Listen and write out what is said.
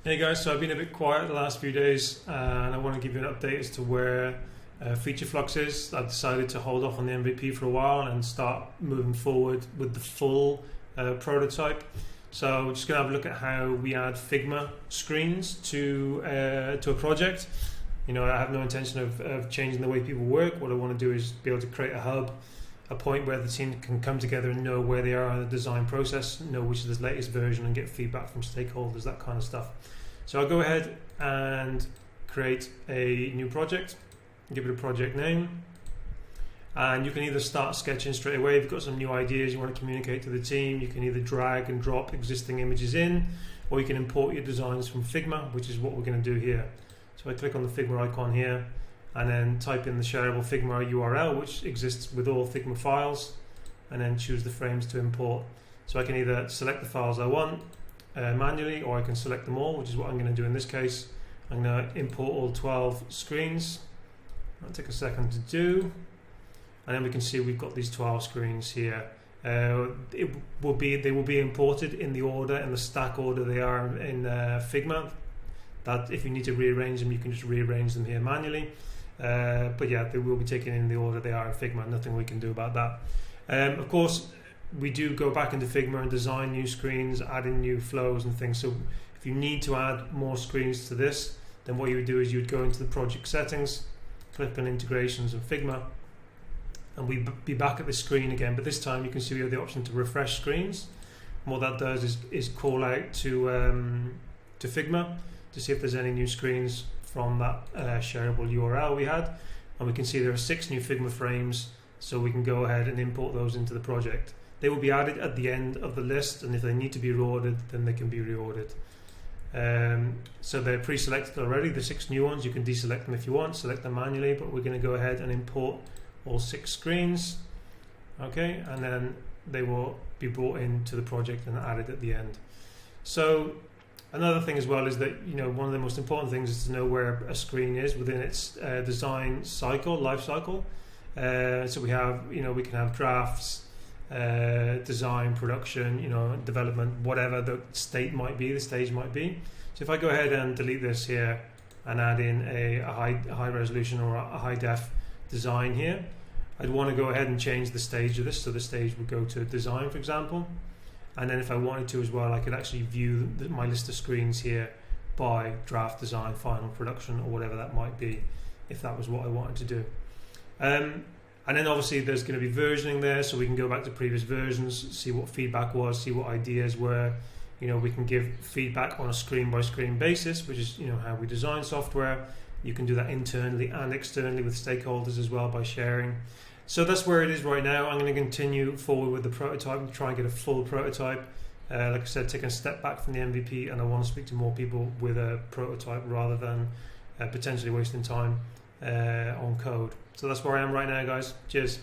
Hey guys, so I've been a bit quiet the last few days and I want to give you an update as to where Feature Flux is. I've decided to hold off on the MVP for a while and start moving forward with the full prototype. So we're just going to have a look at how we add Figma screens to a project. You know, I have no intention of changing the way people work. What I want to do is be able to create a hub, a point where the team can come together and know where they are in the design process, know which is the latest version and get feedback from stakeholders, that kind of stuff. So I'll go ahead and create a new project, give it a project name, and you can either start sketching straight away if you've got some new ideas you want to communicate to the team. You can either drag and drop existing images in, or you can import your designs from Figma, which is what we're going to do here. So I click on the Figma icon here and then type in the shareable Figma URL, which exists with all Figma files, and then choose the frames to import. So I can either select the files I want manually, or I can select them all, which is what I'm going to do in this case. I'm going to import all 12 screens. That'll take a second to do, and then we can see we've got these 12 screens here. They will be imported in the order, in the stack order they are in Figma. That if you need to rearrange them, you can just rearrange them here manually. But yeah, they will be taken in the order they are in Figma. Nothing we can do about that. Of course, we do go back into Figma and design new screens, add in new flows and things. So if you need to add more screens to this, then what you would do is you would go into the project settings, click on integrations in Figma, and we'd be back at the screen again. But this time you can see we have the option to refresh screens. And what that does is call out to Figma to see if there's any new screens from that shareable URL we had. And we can see there are 6 new Figma frames, so we can go ahead and import those into the project. They will be added at the end of the list, and if they need to be reordered, then they can be reordered. So they're pre-selected already, the 6 new ones. You can deselect them if you want, select them manually, but we're going to go ahead and import all 6 screens. Okay, and then they will be brought into the project and added at the end. So another thing as well is that, you know, one of the most important things is to know where a screen is within its design cycle, life cycle. So we have, you know, we can have drafts, design, production, you know, development, whatever the state might be, the stage might be. So if I go ahead and delete this here and add in a high resolution or a high def design here, I'd want to go ahead and change the stage of this. So the stage would go to design, for example. And then if I wanted to as well, I could actually view my list of screens here by draft, design, final, production, or whatever that might be, if that was what I wanted to do. And then obviously there's going to be versioning there, so we can go back to previous versions, see what feedback was, see what ideas were. You know, we can give feedback on a screen by screen basis, which is, you know, how we design software. You can do that internally and externally with stakeholders as well by sharing. So that's where it is right now. I'm going to continue forward with the prototype and try and get a full prototype. Like I said, taking a step back from the MVP, and I want to speak to more people with a prototype rather than potentially wasting time on code. So that's where I am right now, guys. Cheers.